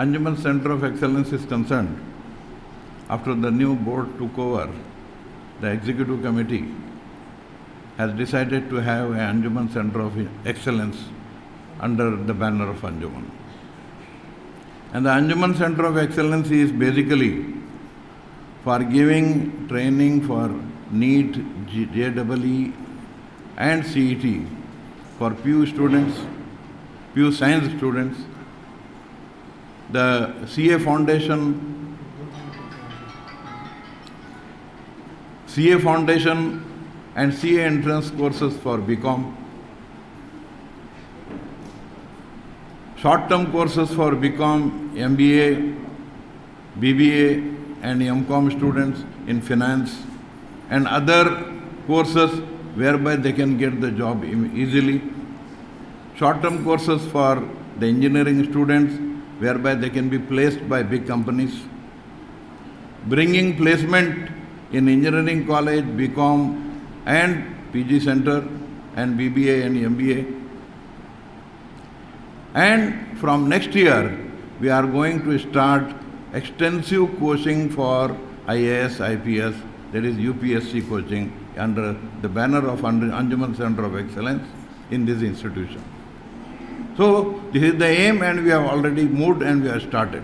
Anjuman Center of Excellence is concerned, after the new board took over, the executive committee has decided to have an Anjuman Center of Excellence under the banner of Anjuman. And the Anjuman Center of Excellence is basically for giving training for NEET, JEE and CET for PU students, PU science students. The CA Foundation and CA entrance courses for BCom, short-term courses for BCom, MBA, BBA and MCom students in finance, and other courses whereby they can get the job easily. Short-term courses for the engineering students whereby they can be placed by big companies. Bringing placement in engineering college, BCom and PG center and BBA and MBA. And from next year, we are going to start extensive coaching for IAS, IPS, that is UPSC coaching under the banner of Anjuman Center of Excellence in this institution. So this is the aim and we have already moved and we have started.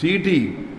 CET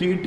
CET,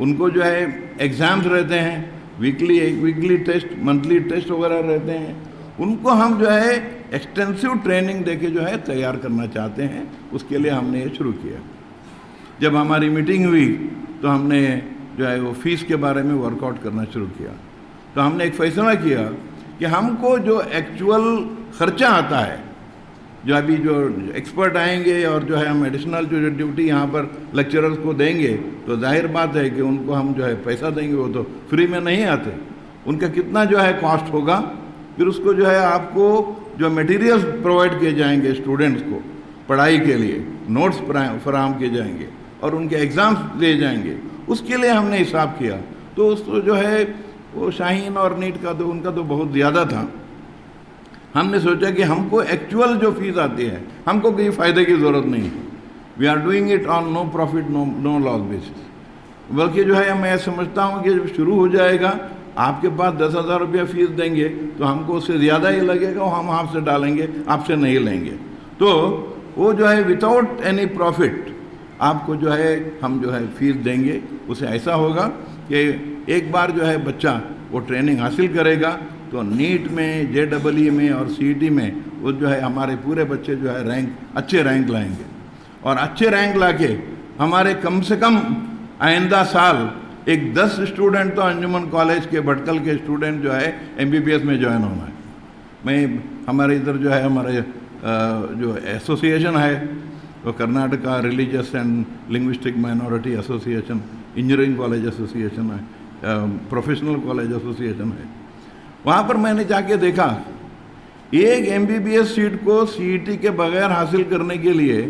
ان کو جو ہے exams رہتے ہیں، weekly test, monthly test وغیرہ رہتے ہیں، ان کو ہم جو ہے ایکسٹینسو ٹریننگ دے کے جو ہے تیار کرنا چاہتے ہیں. اس کے لیے ہم نے یہ شروع کیا. جب ہماری میٹنگ ہوئی تو ہم نے جو ہے وہ فیس کے بارے میں ورک آؤٹ کرنا شروع کیا. تو ہم نے ایک فیصلہ کیا کہ ہم کو جو ایکچول خرچہ آتا ہے، جو ابھی جو ایکسپرٹ آئیں گے اور جو ہے ہم ایڈیشنل جو ڈیوٹی یہاں پر لیکچررز کو دیں گے، تو ظاہر بات ہے کہ ان کو ہم جو ہے پیسہ دیں گے، وہ تو فری میں نہیں آتے. ان کا کتنا جو ہے کاسٹ ہوگا، پھر اس کو جو ہے آپ کو جو میٹیریلز پرووائڈ کیے جائیں گے اسٹوڈنٹس کو پڑھائی کے لیے، نوٹس فراہم کیے جائیں گے اور ان کے ایگزامس لیے جائیں گے، اس کے لیے ہم نے حساب کیا. تو اس کو جو ہے وہ شاہین اور نیٹ کا تو ان کا تو بہت زیادہ تھا. ہم نے سوچا کہ ہم کو ایکچول جو فیس آتی ہے، ہم کو کوئی فائدے کی ضرورت نہیں ہے. We are doing it on no profit no loss basis. بلکہ جو ہے میں سمجھتا ہوں کہ جب شروع ہو جائے گا، آپ کے پاس 10,000 روپیہ فیس دیں گے تو ہم کو اس سے زیادہ ہی لگے گا، ہم آپ سے ڈالیں گے، آپ سے نہیں لیں گے. تو وہ جو ہے وداؤٹ اینی پروفٹ آپ کو جو ہے ہم جو ہے فیس دیں گے. اسے ایسا ہوگا کہ ایک بار جو ہے بچہ وہ ٹریننگ حاصل کرے گا تو نیٹ میں، JEE میں اور CET میں وہ جو ہے ہمارے پورے بچے جو ہے اچھے رینک لائیں گے. اور اچھے رینک لا کے ہمارے کم سے کم آئندہ سال ایک 10 اسٹوڈنٹ تو انجمن کالج کے بھٹکل کے اسٹوڈنٹ جو ہے MBBS میں جوائن ہونا ہے. میں ہمارے ادھر جو ہے ہمارے جو ایسوسیشن ہے وہ Karnataka religious and linguistic minority association, engineering college association ہے، پروفیشنل کالج ایسوسیشن ہے. وہاں پر میں نے جا کے دیکھا ایک MBBS سیٹ کو CET کے بغیر حاصل کرنے کے لیے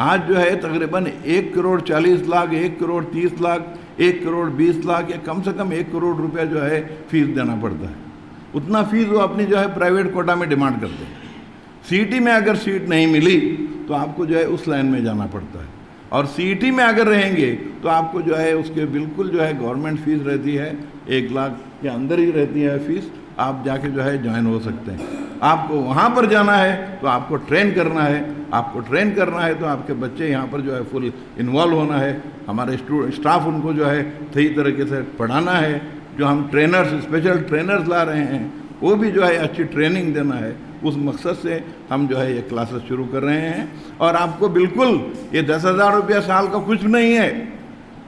آج جو ہے تقریباً 1,40,00,000 1,30,00,000 1,20,00,000 یا کم سے کم 1 کروڑ روپیہ جو ہے فیس دینا پڑتا ہے. اتنا فیس وہ اپنی جو ہے پرائیویٹ کوٹا میں ڈیمانڈ کرتے ہیں. CET میں اگر سیٹ نہیں ملی تو آپ کو جو ہے اس لائن میں جانا پڑتا ہے. اور CET میں اگر رہیں گے تو آپ کو جو ہے اس کے بالکل جو ہے گورنمنٹ فیس رہتی ہے 1 لاکھ کے اندر ہی رہتی ہے فیس. آپ جا کے جو ہے جوائن ہو سکتے ہیں. آپ کو وہاں پر جانا ہے تو آپ کو ٹرین کرنا ہے. آپ کو ٹرین کرنا ہے تو آپ کے بچے یہاں پر جو ہے فل انوالو ہونا ہے. ہمارے اسٹاف ان کو جو ہے صحیح طریقے سے پڑھانا ہے. جو ہم ٹرینرز، اسپیشل ٹرینرز لا رہے ہیں، وہ بھی جو ہے اچھی ٹریننگ دینا ہے. اس مقصد سے ہم جو ہے یہ کلاسز شروع کر رہے ہیں. اور آپ کو بالکل یہ 10,000 روپیہ سال کا کچھ نہیں ہے.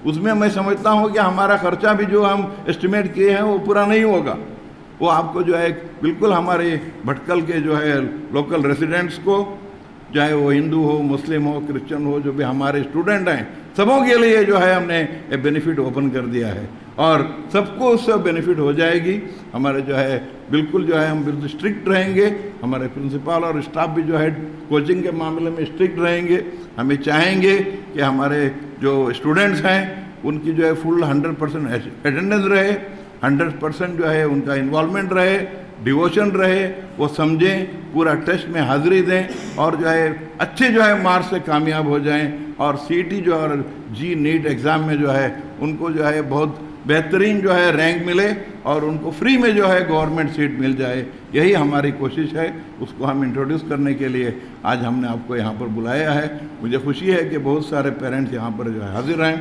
اس میں میں سمجھتا ہوں کہ ہمارا خرچہ بھی جو ہم اسٹیمیٹ کیے ہیں وہ پورا نہیں ہوگا. وہ آپ کو جو ہے بالکل ہمارے بھٹکل کے جو ہے لوکل ریزیڈنٹس کو، چاہے وہ ہندو ہو، مسلم ہو، کرسچن ہو، جو بھی ہمارے اسٹوڈنٹ ہیں، سبوں کے لیے جو ہے ہم نے ایک بینیفٹ اوپن کر دیا ہے. اور سب کو اس سے بینیفٹ ہو جائے گی. ہمارے جو ہے بالکل جو ہے ہم بالکل اسٹرکٹ رہیں گے. ہمارے پرنسپال اور اسٹاف بھی جو ہے کوچنگ کے معاملے میں اسٹرکٹ رہیں گے. ہمیں چاہیں گے کہ ہمارے جو اسٹوڈنٹس ہیں ان کی جو ہے فل 100% اٹینڈنس رہے، 100% جو ہے ان کا انوالومنٹ رہے، ڈیووشن رہے، وہ سمجھیں، پورا ٹیسٹ میں حاضری دیں اور جو ہے اچھے جو ہے مارکس سے کامیاب ہو جائیں. اور CET جو اور نیٹ ایگزام میں جو ہے ان کو جو ہے بہت بہترین جو ہے رینک ملے اور ان کو فری میں جو ہے گورنمنٹ سیٹ مل جائے. یہی ہماری کوشش ہے. اس کو ہم انٹروڈیوس کرنے کے لیے آج ہم نے آپ کو یہاں پر بلایا ہے. مجھے خوشی ہے کہ بہت سارے پیرنٹس یہاں پر جو ہے حاضر ہیں.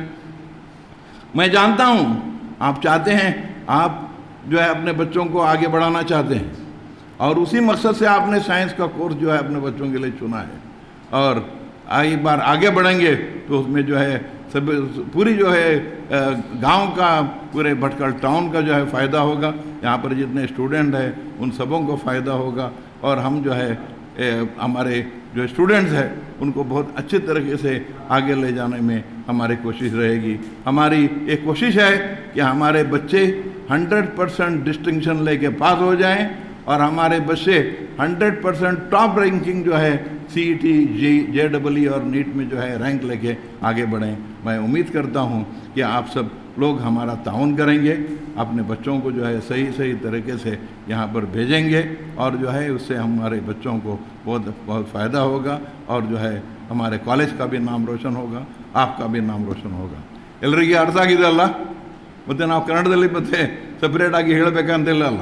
میں جانتا ہوں آپ چاہتے ہیں، آپ جو ہے اپنے بچوں کو آگے بڑھانا چاہتے ہیں اور اسی مقصد سے آپ نے سائنس کا کورس جو ہے اپنے بچوں کے لیے چنا ہے. اور ایک بار آگے بڑھیں گے تو اس میں جو ہے سب پوری جو ہے گاؤں کا، پورے بھٹکل ٹاؤن کا جو ہے فائدہ ہوگا. یہاں پر جتنے اسٹوڈنٹ ہیں ان سبوں کو فائدہ ہوگا. اور ہم جو ہے ہمارے جو اسٹوڈنٹس ہیں ان کو بہت اچھے طریقے سے آگے لے جانے میں ہماری کوشش رہے گی. ہماری ایک کوشش ہے کہ ہمارے بچے 100% ڈسٹنکشن لے کے پاس ہو جائیں اور ہمارے بچے 100% ٹاپ رینکنگ جو ہے CET JEE اور نیٹ میں جو ہے رینک لے کے آگے بڑھیں. میں امید کرتا ہوں کہ آپ سب لوگ ہمارا تعاون کریں گے، اپنے بچوں کو جو ہے صحیح طریقے سے یہاں پر بھیجیں گے اور جو ہے اس سے ہمارے بچوں کو بہت فائدہ ہوگا اور جو ہے ہمارے کالج کا بھی نام روشن ہوگا، آپ کا بھی نام روشن ہوگا. ಎಲ್ಲರಿಗೆ ಅರ್ಥ ಆಗಿದೆಯಲ್ಲ? ಮತ್ತು ನಾವು ಕನ್ನಡದಲ್ಲಿ ಮತ್ತೆ ಸಪ್ರೇಟಾಗಿ ಹೇಳಬೇಕಂತಿಲ್ಲ ಅಲ್ಲ?